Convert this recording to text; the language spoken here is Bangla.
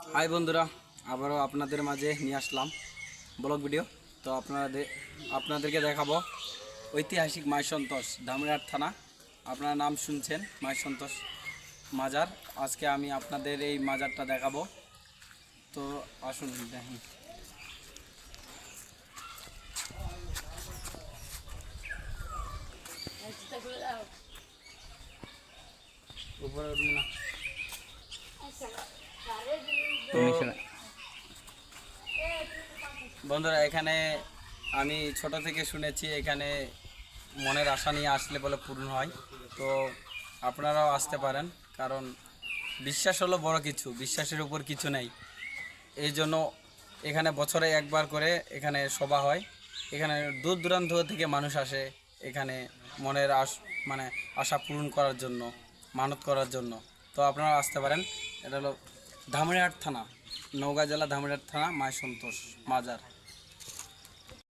হাই বন্ধুরা, আবারও আপনাদের মাঝে নিয়ে আসলাম ব্লগ ভিডিও। তো আপনাদেরকে দেখাবো ঐতিহাসিক মাইসন্তোষ ধামরাট থানা। আপনারা নাম শুনছেন মাইসন্তোষ মাজার। আজকে আমি আপনাদের এই মাজারটা দেখাবো। তো আসুন দেখি। উপরে উঠুন না। তো বন্ধুরা, এখানে আমি ছোট থেকে শুনেছি এখানে মনের আশা নিয়ে আসলে বলে পূর্ণ হয়। তো আপনারাও আসতে পারেন, কারণ বিশ্বাস হলো বড় কিছু, বিশ্বাসের উপর কিছু নেই। এই জন্য এখানে বছরে একবার করে এখানে সভা হয়। এখানে দূর দূরান্ত থেকে মানুষ আসে এখানে মনের আশা পূরণ করার জন্য, মানত করার জন্য। তো আপনারা আসতে পারেন। এটা হলো ধামরাট থানা, নওগাঁ জেলা ধামরাট থানা মাইসন্তোষ মাজার।